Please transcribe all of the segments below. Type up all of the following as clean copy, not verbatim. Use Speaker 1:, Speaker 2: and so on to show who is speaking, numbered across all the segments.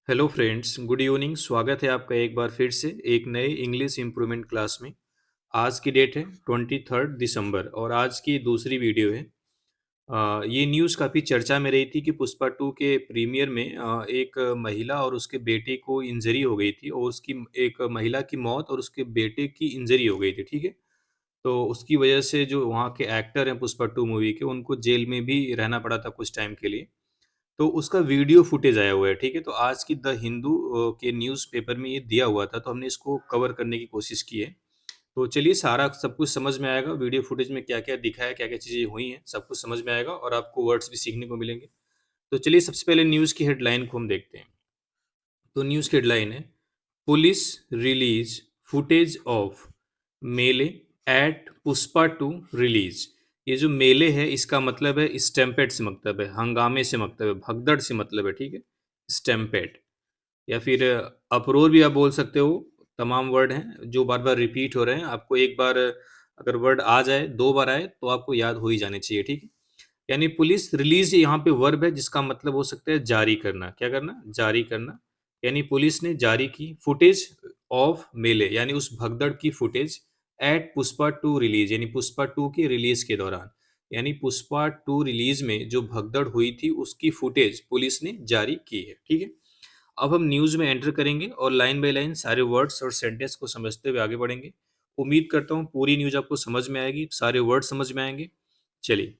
Speaker 1: Hello friends, good evening. स्वागत है आपका एक बार फिर से एक नए इंग्लिश इम्प्रूवमेंट क्लास में। आज की डेट है 23 दिसंबर और आज की दूसरी वीडियो है। ये न्यूज़ काफ़ी चर्चा में रही थी कि पुष्पा टू के प्रीमियर में एक महिला और उसके बेटे को इंजरी हो गई थी और उसकी एक महिला की मौत और उसके बेटे की इंजरी हो गई थी, ठीक है। तो उसकी वजह से जो वहाँ के एक्टर हैं पुष्पा टू मूवी के, उनको जेल में भी रहना पड़ा था कुछ टाइम के लिए। तो उसका वीडियो फुटेज आया हुआ है, ठीक है? तो आज की द हिंदू के न्यूज़पेपर में ये दिया हुआ था, तो हमने इसको कवर करने की कोशिश की है। तो चलिए सारा सब कुछ समझ में आएगा, वीडियो फुटेज में क्या-क्या दिखा है, क्या-क्या चीज़ें हुई हैं, सब कुछ समझ में आएगा और आपको वर्ड्स भी सीखने को मिलेंगे। तो चलिए सबसे पहले न्यूज़ की हेडलाइन को हम देखते हैं। तो न्यूज़ की हेडलाइन है, पुलिस रिलीज फुटेज ऑफ मेले एट पुष्पा टू रिलीज। ये जो मेले है इसका मतलब है स्टैम्पेड से मतलब है, हंगामे से मतलब है, भगदड़ से मतलब है, ठीक है? स्टैम्पेड या फिर अपरोर भी आप बोल सकते हो। तमाम वर्ड हैं जो बार-बार रिपीट हो रहे हैं। आपको एक बार अगर वर्ड आ जाए, 2 बार आए तो आपको याद हो ही जाने चाहिए, ठीक है? यानी पुलिस रिलीज़ यहाँ पे वर्ब है जिसका मतलब हो सकता है जारी करना। क्या करना? जारी करना। यानी पुलिस ने जारी की फुटेज ऑफ मेले यानी उस भगदड़ की फुटेज एट पुष्पा 2 रिलीज़ यानी पुष्पा 2 के रिलीज़ के दौरान। यानी पुष्पा 2 रिलीज़ में जो भगदड़ हुई थी उसकी फुटेज पुलिस ने जारी की है, ठीक है? अब हम न्यूज़ में एंटर करेंगे और लाइन बाय लाइन सारे वर्ड्स और सेंटेंस को समझते हुए आगे बढ़ेंगे। उम्मीद करता हूँ पूरी न्यूज़ आपको समझ में आएगी, सारे वर्ड समझ में आएँगे। चलिए,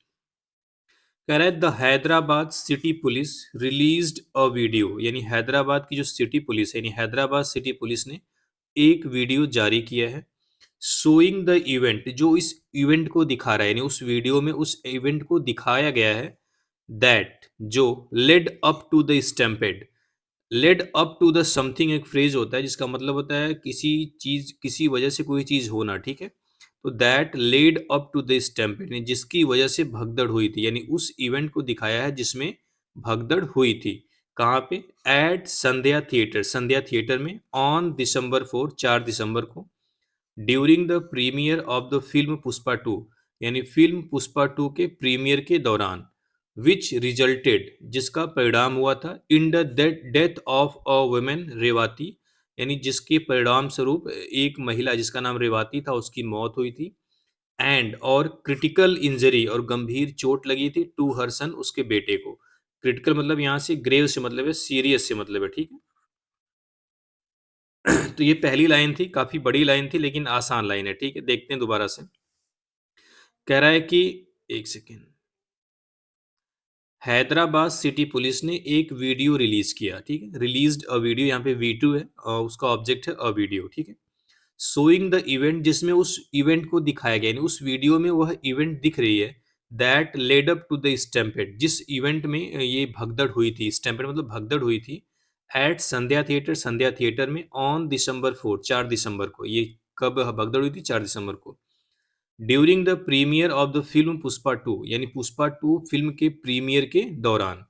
Speaker 1: कह रहा है the Hyderabad city police released a video यानी हैदराबाद की जो सिटी पुलिस है यानी हैदराबाद सिटी पुलिस ने एक वीडियो जारी किया है शोइंग द इवेंट जो इस इवेंट को दिखा रहा है यानी उस वीडियो में उस इवेंट को दिखाया गया है दैट जो led up to the stampede led up to the something एक फ्रेज होता है जिसका मतलब होता है किसी चीज किसी वजह से कोई चीज होना, ठीक है। तो that led up to the stampede यानी जिसकी वजह से भगदड़ हुई थी यानी उस इवेंट को दिखाया है जिसमें भगदड़ हुई थी। कहाँ पे? एट संध्या थिएटर में ऑन दिसंबर 4 4 दिसंबर को during the premiere of the film Pushpa two यानी फिल्म पुष्पा टू के प्रीमियर के दौरान विच रिजल्टेड जिसका परिणाम हुआ था in the death of a women Revathi यानी जिसके परिणाम स्वरूप एक महिला जिसका नाम रेवाती था उसकी मौत हुई थी एंड और क्रिटिकल इंजरी और गंभीर चोट लगी थी टू हर सन उसके बेटे को। क्रिटिकल मतलब यहाँ से ग्रेव से मतलब है, सीरियस से मतलब है, ठीक है। तो ये पहली लाइन थी, काफ़ी बड़ी लाइन थी लेकिन आसान लाइन है, ठीक है? देखते हैं दोबारा से। कह रहा है कि 1 सेकंड। हैदराबाद सिटी पुलिस ने एक वीडियो रिलीज़ किया, ठीक है? रिलीज़्ड अ वीडियो यहाँ पे वी2 है और उसका ऑब्जेक्ट है अ वीडियो, ठीक है? शोइंग द इवेंट जिसमें उस इवेंट को दिखाया गया यानी उस वीडियो में वह इवेंट दिख रही है that led up to the stampede जिस इवेंट में ये भगदड़ हुई थी, स्टैम्पेड मतलब भगदड़ हुई थी एट संध्या थिएटर में ऑन दिसंबर 4 4 दिसंबर को। ये कब भगदड़ हुई थी? 4 दिसंबर को। During the premiere of the film Pushpa two यानी पुष्पा टू फिल्म के प्रीमियर के दौरान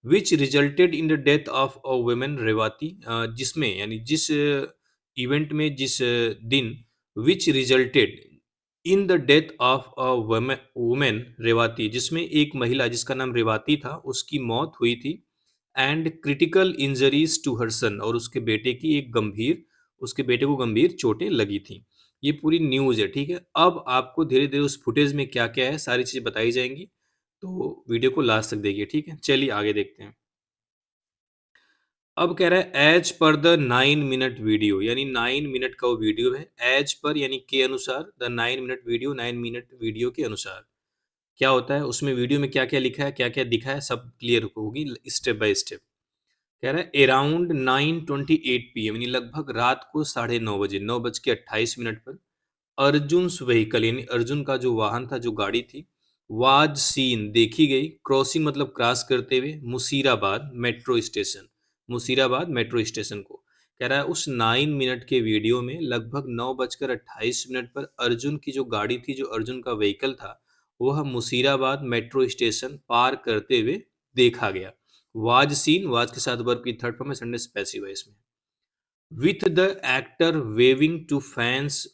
Speaker 1: which resulted in the death of a women Revathi जिसमें यानी जिस इवेंट में जिस दिन which resulted in the death of a women Revathi जिसमें एक महिला जिसका नाम रेवाती था उसकी मौत हुई थी and critical injuries to her son और उसके बेटे की एक गंभीर उसके बेटे को गंभीर चोटें लगी थी। ये पूरी न्यूज़ है, ठीक है। अब आपको धीरे धीरे उस फुटेज में क्या क्या है सारी चीज़ें बताई जाएंगी, तो वीडियो को लास्ट तक देखिए, ठीक है। चलिए आगे देखते हैं। अब कह रहा है as per the 9 minute video यानी 9 मिनट का वो वीडियो है। एज पर यानी के अनुसार, the 9 minute video 9 minute video के अनुसार क्या होता है उसमें वीडियो में क्या क्या लिखा है क्या क्या दिखा है सब क्लियर होगी स्टेप बाय स्टेप। कह रहा है अराउंड 9:28 PM यानी लगभग रात को 9:30 बजे 9:28 पर अर्जुन व्हीकल यानी अर्जुन का जो वाहन था जो गाड़ी थी वाज सीन देखी गई क्रॉसिंग मतलब क्रॉस करते हुए मुशीराबाद मेट्रो स्टेशन को। कह रहा है उस 9 मिनट के वीडियो में लगभग 9:28 पर अर्जुन की जो गाड़ी थी जो अर्जुन का व्हीकल था वह मुशीराबाद मेट्रो स्टेशन पार करते हुए देखा गया। वाज सीन वाज के साथ वर्ब की थर्ड फॉर्म है सेंटेंस पैसिव है इसमें। With the actor waving to fans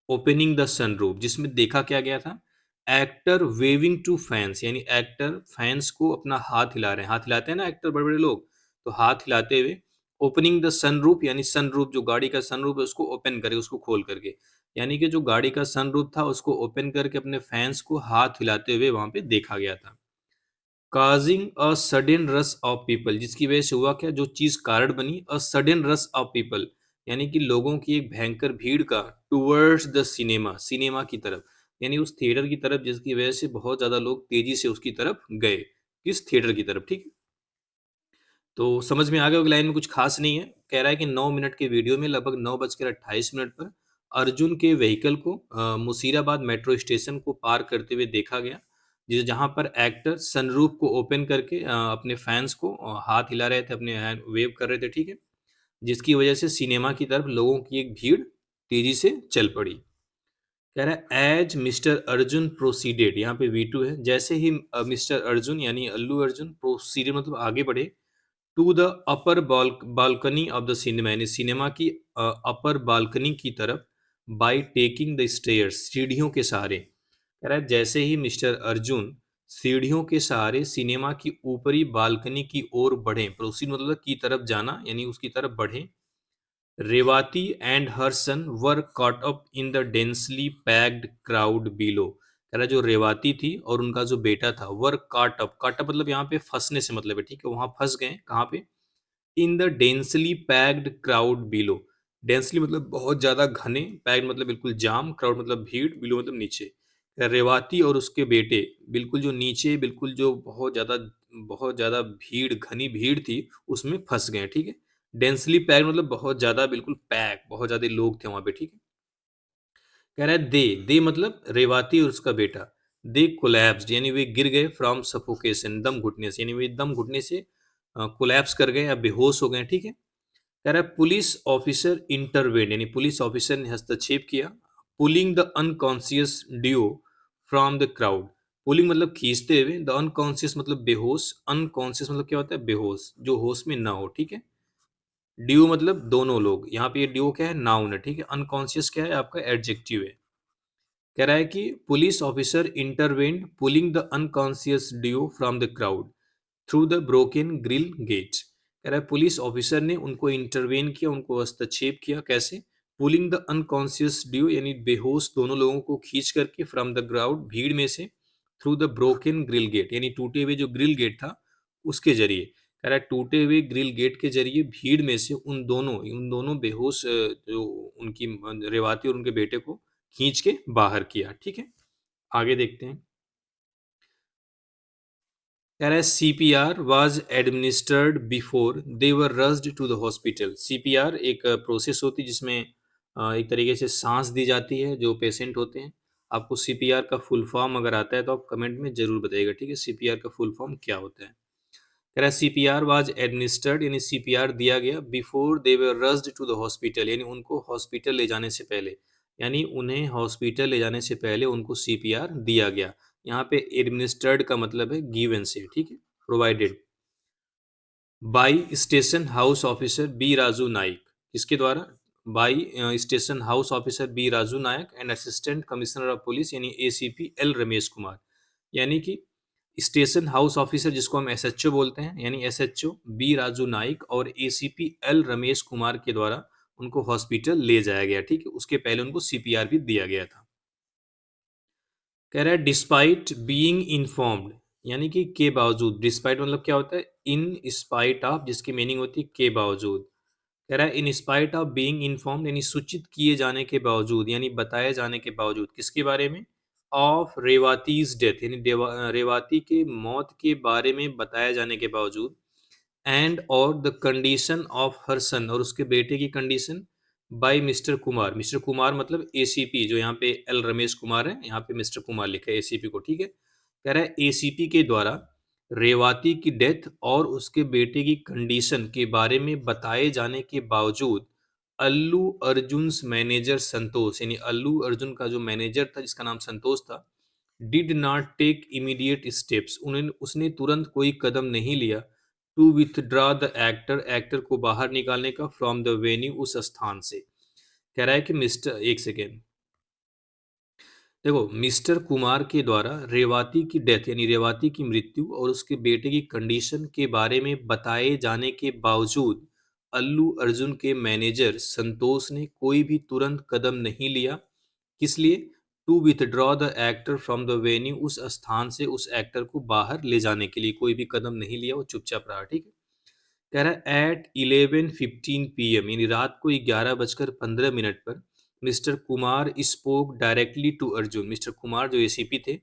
Speaker 1: opening the sunroof जिसमें देखा क्या गया था एक्टर वेविंग टू फैंस यानी एक्टर फैंस को अपना हाथ हिला रहे हैं, हाथ हिलाते हैं ना एक्टर बड़े बड़े लोग, तो हाथ हिलाते हुए ओपनिंग द सनरूफ, यानी सनरूफ जो गाड़ी का सनरूफ है उसको ओपन करे, उसको खोल करके, यानी कि जो गाड़ी का सनरूफ था उसको ओपन करके अपने फैंस को हाथ हिलाते हुए वहां पे देखा गया था। Causing a sudden rush of people, जिसकी वजह से हुआ क्या, जो चीज कारण बनी, a sudden rush of people, यानी कि लोगों की एक भयंकर भीड़ का, टूवर्ड्स द सिनेमा, सिनेमा की तरफ, यानी उस थिएटर की तरफ, जिसकी वजह से बहुत ज्यादा लोग तेजी से उसकी तरफ गए, किस थिएटर की तरफ, ठीक है। तो समझ में आ गया होगा, लाइन में कुछ खास नहीं है। कह रहा है कि 9 मिनट के वीडियो में लगभग 9:28 पर अर्जुन के व्हीकल को मुशीराबाद मेट्रो स्टेशन को पार करते हुए देखा गया, जिस जहां पर एक्टर सनरूफ को ओपन करके अपने फैंस को हाथ हिला रहे थे, अपने हैंड वेव कर रहे थे, ठीक है, जिसकी वजह से सिनेमा की तरफ लोगों की एक भीड़ तेजी से चल पड़ी। कह रहा है एज मिस्टर अर्जुन प्रोसीडेड, यहाँ पे V2 है, जैसे ही मिस्टर अर्जुन यानी अल्लू अर्जुन प्रोसीडेड मतलब आगे बढ़े, to the upper balcony of the cinema, यानी सिनेमा की अपर बालकनी की तरफ, बाय टेकिंग द स्टेयर्स, सीढ़ियों के सहारे। कह रहा है जैसे ही मिस्टर अर्जुन सीढ़ियों के सहारे सिनेमा की ऊपरी बालकनी की ओर बढ़े, प्रोसीड मतलब की तरफ जाना, यानी उसकी तरफ बढ़े, Revathi and her son were caught up in the densely packed crowd below। कह रहा जो रेवाती थी और उनका जो बेटा था, वर caught up मतलब यहाँ पे फंसने से मतलब है, ठीक है, वहां फंस गए, कहाँ पे, in the densely packed crowd below, densely मतलब बहुत ज्यादा घने, पैक्ड मतलब बिल्कुल जाम, क्राउड मतलब भीड़, बिलो मतलब नीचे। रेवाती और उसके बेटे बिल्कुल जो नीचे, बिल्कुल जो बहुत ज्यादा भीड़, घनी भीड़ थी, उसमें फंस गए, ठीक है। डेंसली पैक्ड मतलब बहुत ज्यादा, बिल्कुल पैक, बहुत ज्यादा लोग थे वहां पे, ठीक है। कह रहा है दे मतलब रेवाती और उसका बेटा, दे कोलैप्स्ड यानी वे गिर गए, फ्रॉम सफोकेशन दम घुटने से, यानी वे दम घुटने से कोलैप्स कर गए या बेहोश हो गए, ठीक है। कह रहा है पुलिस ऑफिसर इंटरवेन, यानी पुलिस ऑफिसर ने हस्तक्षेप किया, pulling the unconscious duo from the crowd, pulling मतलब खींचते हुए, द अनकॉन्शियस मतलब बेहोश, अनकॉन्शियस मतलब क्या होता है, बेहोश, जो होश में ना हो, ठीक है। डिओ मतलब दोनों लोग, यहाँ पे ये डिओ क्या है, नाउन है, ठीक है। अनकॉन्शियस क्या है, आपका एडजेक्टिव है। कह रहा है कि police officer intervened pulling the unconscious duo from the crowd through the broken grill gate. कह रहा है पुलिस ऑफिसर ने उनको इंटरवेन किया, उनको हस्तक्षेप किया, कैसे, पुलिंग द अनकॉन्शियस ड्यू यानी बेहोश दोनों लोगों को खींच करके, फ्रॉम द क्राउड भीड़ में से, through the broken grill gate यानी टूटे हुए जो ग्रिल गेट था उसके जरिए। कह रहा है टूटे हुए ग्रिल गेट के जरिए भीड़ में से उन दोनों बेहोश जो उनकी रेवाती और उनके बेटे को खींच के बाहर किया, ठीक है। आगे देखते हैं। कह रहा है CPR was administered before they were rushed to the hospital. CPR एक प्रोसेस होती है जिसमें एक तरीके से सांस दी जाती है जो पेशेंट होते हैं। आपको सीपीआर का फुल फॉर्म अगर आता है तो आप कमेंट में जरूर बताइएगा, ठीक है, सीपीआर का फुल फॉर्म क्या होता है। कह रहा है सीपीआर वाज एडमिनिस्टर्ड यानी सीपीआर दिया गया, before they were rushed to the hospital यानी उनको हॉस्पिटल ले जाने से पहले, यानी उन्हें हॉस्पिटल ले जाने से पहले उनको सीपीआर दिया गया। यहाँ पे एडमिनिस्टर्ड का मतलब है गिवन से, ठीक है, provided by station house officer B Raju Naik, इसके द्वारा, by station house officer B Raju Nayak and assistant commissioner of police यानी एसीपी एल रमेश कुमार, यानी कि स्टेशन हाउस ऑफिसर जिसको हम एसएचओ बोलते हैं, यानी एसएचओ बी राजू नाइक और एसीपी एल रमेश कुमार के द्वारा उनको हॉस्पिटल ले जाया गया, ठीक है, उसके पहले उनको सीपीआर भी दिया गया था। कह रहा है डिस्पाइट बीइंग इन्फॉर्म्ड, यानी कि के बावजूद, डिस्पाइट मतलब क्या होता है, इन स्पाइट ऑफ, जिसकी मीनिंग होती है के बावजूद। कह रहा है in spite of being informed यानी सूचित किए जाने के बावजूद, यानी बताए जाने के बावजूद, किसके बारे में, ऑफ रेवातीज डेथ यानी रेवाती के मौत के बारे में बताए जाने के बावजूद, एंड और the condition of her son और उसके बेटे की condition, by mister Kumar, mister Kumar मतलब एसीपी, जो यहाँ पे एल रमेश कुमार है, यहाँ पे मिस्टर कुमार लिखा है एसीपी को, ठीक है। कह रहा है एसीपी के द्वारा रेवाती की डेथ और उसके बेटे की कंडीशन के बारे में बताए जाने के बावजूद, अल्लू अर्जुन मैनेजर संतोष यानी अल्लू अर्जुन का जो मैनेजर था जिसका नाम संतोष था, did not take immediate steps, उन्हें उसने तुरंत कोई कदम नहीं लिया, to withdraw the actor, actor को बाहर निकालने का, फ्रॉम द वेन्यू उस स्थान से। कह रहा है कि मिस्टर, एक सेकेंड, देखो, मिस्टर कुमार के द्वारा रेवाती की डेथ यानी रेवाती की मृत्यु और उसके बेटे की कंडीशन के बारे में बताए जाने के बावजूद अल्लू अर्जुन के मैनेजर संतोष ने कोई भी तुरंत कदम नहीं लिया। किस लिए? To withdraw the actor from the venue, उस स्थान से उस एक्टर को बाहर ले जाने के लिए कोई भी कदम नहीं लिया, वो चुपचाप रहा। ठीक है। कह रहा है एट 11:15 पीएम यानी रात को 11:15 पर mister Kumar spoke directly to Arjun. Mister Kumar जो एसीपी थे,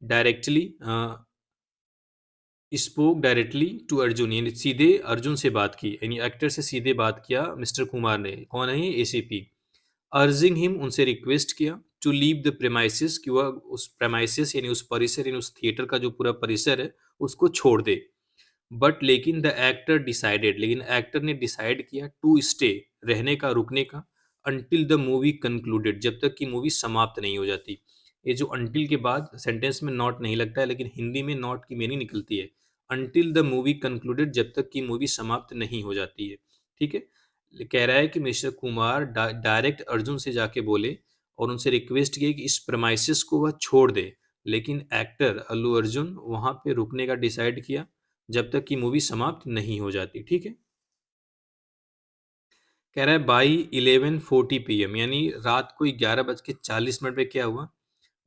Speaker 1: directly spoke directly to Arjun यानी सीधे अर्जुन से बात की, यानी एक्टर से सीधे बात किया मिस्टर कुमार ने। कौन है? एसीपी। अर्जिंग हिम, उनसे रिक्वेस्ट किया टू लीव द प्रेमाइसिस, कि वह उस प्रेमाइसिस यानी उस परिसर यानी उस थिएटर का जो पूरा परिसर है उसको छोड़ दे। बट लेकिन द एक्टर डिसाइडेड, लेकिन एक्टर ने डिसाइड किया टू स्टे, रहने का, रुकने का, अंटिल द मूवी कंक्लूडेड, जब तक कि मूवी समाप्त नहीं हो जाती। ये जो अंटिल के बाद सेंटेंस में नॉट नहीं लगता है, लेकिन हिंदी में नॉट की मीनिंग निकलती है अंटिल द मूवी कंक्लूडेड, जब तक कि मूवी समाप्त नहीं हो जाती है। ठीक है। कह रहा है कि मिस्टर कुमार डायरेक्ट अर्जुन से जाके बोले और उनसे रिक्वेस्ट किए कि इस प्रमाइसिस को वह छोड़ दे, लेकिन एक्टर अल्लू अर्जुन वहां पे रुकने का डिसाइड किया जब तक कि मूवी समाप्त नहीं हो जाती। ठीक है। कह रहा है बाई 11:40 पीएम यानी रात को 11:40 पे क्या हुआ?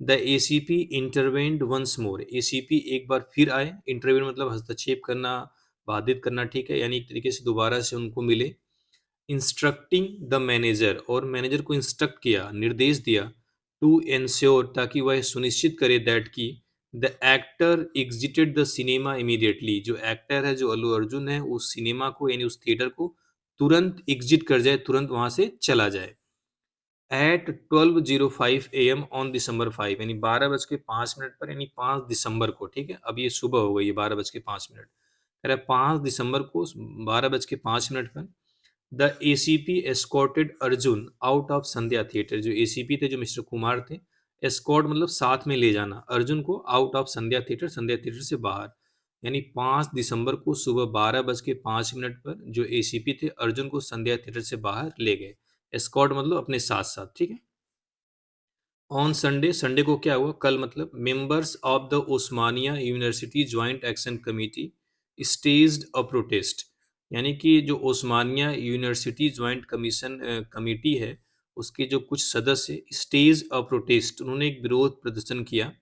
Speaker 1: The ACP intervened once more, ACP एक बार फिर आए। इंटरवेन मतलब हस्तक्षेप करना, बाधित करना। ठीक है। यानी एक तरीके से दोबारा से उनको मिले। इंस्ट्रक्टिंग द मैनेजर, और मैनेजर को इंस्ट्रक्ट किया, निर्देश दिया टू एंश्योर, ताकि वह सुनिश्चित करे दैट की the actor exerted the cinema immediately, जो एक्टर है, जो अल्लू अर्जुन है, उस सिनेमा को यानी उस थिएटर को तुरंत एग्जिट कर जाए, तुरंत वहां से चला जाए। एट 12:05 AM ऑन December 5 यानी 12:05 पर, यानी 5 दिसंबर को। ठीक है। अब ये सुबह हो गई है 12:05। कह रहा है 5 दिसंबर को 12:05 पर the ACP escorted Arjun out of Sandhya theatre, जो एसीपी थे, जो मिस्टर कुमार थे, एस्कॉर्ट मतलब साथ में ले जाना, अर्जुन को out of Sandhya theatre, Sandhya theatre से बाहर। यानी 5 दिसंबर को सुबह 12:05 पर जो एसीपी थे, अर्जुन को संध्या थिएटर से बाहर ले गए। एस्कॉर्ट मतलब अपने साथ साथ। ठीक है। ऑन संडे, संडे को क्या हुआ? कल मतलब members of the Osmania university joint action committee staged a protest, यानी कि जो Osmania university joint commission committee है, उसके जो कुछ सदस्य स्टेज अ प्रोटेस्ट, उन्होंने एक विरोध प्रदर्शन किया।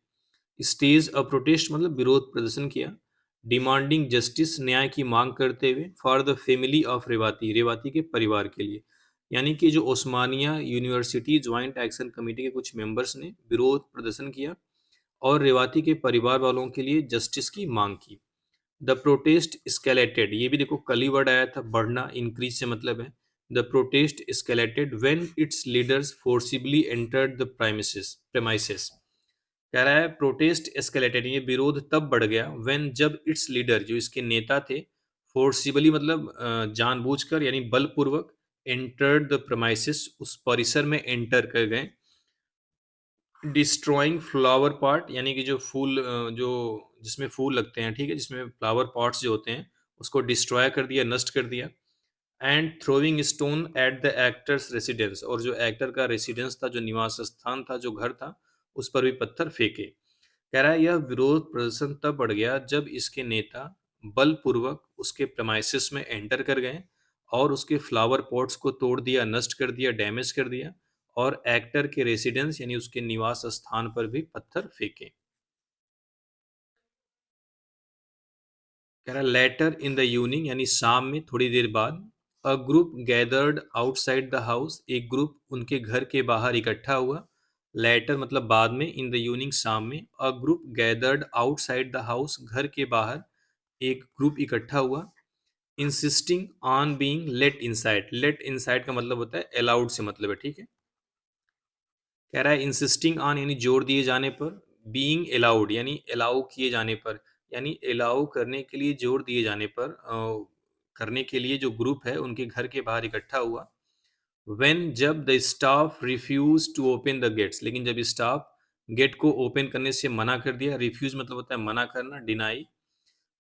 Speaker 1: स्टेज अ प्रोटेस्ट मतलब विरोध प्रदर्शन किया। डिमांडिंग जस्टिस, न्याय की मांग करते हुए, for the family of Rewati, Rewati के परिवार के लिए। यानी कि जो Osmania university joint action committee के कुछ मेंबर्स ने विरोध प्रदर्शन किया और रेवाती के परिवार वालों के लिए जस्टिस की मांग की। द प्रोटेस्ट स्केलेटेड, ये भी देखो कल ही वर्ड आया था, बढ़ना, इंक्रीज से मतलब है। The protest escalated when its leaders forcibly entered the premises. कह रहा है प्रोटेस्ट एस्केलेटेड, ये विरोध तब बढ़ गया व्हेन, जब इट्स लीडर, जो इसके नेता थे, फोर्सिबली मतलब जानबूझकर यानी बलपूर्वक, एंटर्ड द प्रेमाइसेस, उस परिसर में एंटर कर गए। डिस्ट्रॉइंग फ्लावर पॉट यानी कि जो फूल जो जिसमें फूल लगते हैं, ठीक है, जिसमें फ्लावर पॉट्स जो होते हैं, उसको डिस्ट्रॉय कर दिया, नष्ट कर दिया। And throwing stone at the actors residence, और जो एक्टर का रेसिडेंस था, जो निवास स्थान था, जो घर था, उस पर भी पत्थर फेंके। कह रहा है यह विरोध प्रदर्शन तब बढ़ गया जब इसके नेता बलपूर्वक उसके प्रेमाइसिस में एंटर कर गए और उसके फ्लावर पॉट्स को तोड़ दिया, नष्ट कर दिया, डैमेज कर दिया, और एक्टर के रेसिडेंस यानी उसके निवास स्थान पर भी पत्थर फेंके। कह रहा लेटर इन द इवनिंग यानी शाम में, थोड़ी देर बाद, अ group gathered outside the house, एक ग्रुप उनके घर के बाहर इकट्ठा हुआ। लेटर मतलब बाद में, इन द इवनिंग शाम में, a group gathered outside the house, घर के बाहर एक ग्रुप इकट्ठा हुआ। Insisting on being let inside, let inside का मतलब होता है अलाउड से मतलब है। ठीक है। कह रहा है इंसिस्टिंग ऑन यानी जोर दिए जाने पर, बीइंग अलाउड यानी अलाउ किए जाने पर, यानी अलाउ करने के लिए, जोर दिए जाने पर, करने के लिए जो ग्रुप है उनके घर के बाहर इकट्ठा हुआ। व्हेन जब the staff refuse to open the gates, लेकिन जब स्टाफ गेट को ओपन करने से मना कर दिया, रिफ्यूज मतलब होता है मना करना, डिनाई।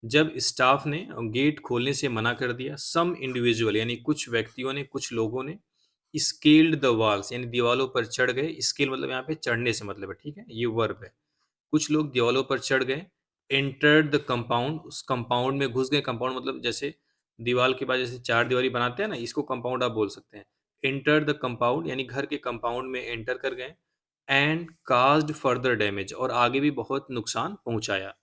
Speaker 1: जब स्टाफ ने गेट खोलने से मना कर दिया, सम इंडिविजुअल यानी कुछ व्यक्तियों ने, कुछ लोगों ने, स्केल्ड द वॉल्स यानी दीवालों पर चढ़ गए। स्केल मतलब यहाँ पे चढ़ने से मतलब है, ठीक है, ये वर्ब है। कुछ लोग दीवालों पर चढ़ गए। एंटर्ड द कंपाउंड, उस कंपाउंड में घुस गए। कंपाउंड मतलब जैसे दीवार के बाद जैसे चार दीवारी बनाते हैं ना, इसको कंपाउंड आप बोल सकते हैं। एंटर द कंपाउंड यानी घर के कंपाउंड में एंटर कर गए। एंड काज्ड फर्दर डैमेज और आगे भी बहुत नुकसान पहुंचाया।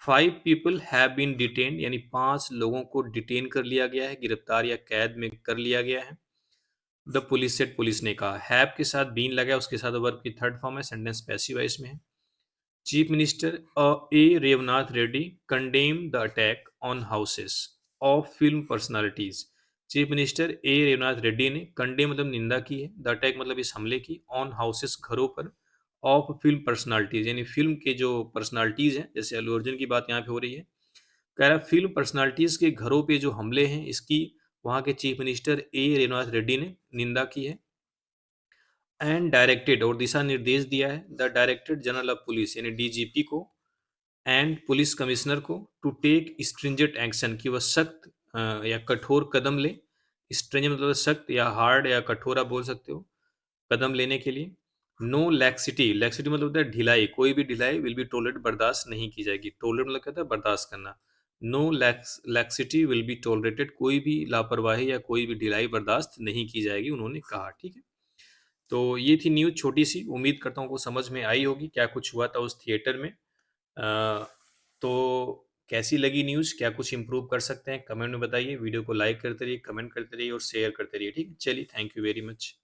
Speaker 1: 5 पीपल हैव बीन डिटेन्ड यानी 5 लोगों को डिटेन कर लिया गया है, गिरफ्तार या कैद में कर लिया गया है। द पुलिस सेड, पुलिस ने कहा। हैव के साथ बीन लगा है, उसके साथ वर्ब की थर्ड फॉर्म है, सेंटेंस पैसिव है इसमें। Chief minister A Revanth Reddy condemn the attack on houses of film personalities. Chief minister A Revanth Reddy ने कंडेम मतलब निंदा की है, द अटैक मतलब इस हमले की, ऑन हाउसेस घरों पर, ऑफ फिल्म पर्सनालिटीज यानी फिल्म के जो पर्सनालिटीज हैं, जैसे अल्लू अर्जुन की बात यहाँ पे हो रही है। कह रहा फिल्म पर्सनालिटीज के घरों पे जो हमले हैं इसकी वहाँ के chief minister A Revanth Reddy ने निंदा की है। एंड डायरेक्टेड और दिशा निर्देश दिया है the director general of police यानी डीजीपी को एंड पुलिस कमिश्नर को टू टेक स्ट्रिंजेंट एक्शन कि वह सख्त या कठोर कदम ले। स्ट्रिंजेंट मतलब सख्त या हार्ड या कठोर आप बोल सकते हो, कदम लेने के लिए। नो लैक्सिटी, लैक्सिटी मतलब होता है ढिलाई, कोई भी ढिलाई विल बी टोलरेट बर्दाश्त नहीं की जाएगी। टोलरेट मतलब कहता है बर्दाश्त करना। No laxity will be tolerated, कोई भी लापरवाही या कोई भी ढिलाई बर्दाश्त नहीं की जाएगी, उन्होंने कहा, ठीक है। तो ये थी न्यूज़ छोटी सी, उम्मीद करता हूँ को समझ में आई होगी क्या कुछ हुआ था उस थिएटर में। तो कैसी लगी न्यूज़, क्या कुछ इम्प्रूव कर सकते हैं कमेंट में बताइए। वीडियो को लाइक करते रहिए, कमेंट करते रहिए और शेयर करते रहिए, ठीक है। चलिए, थैंक यू वेरी मच।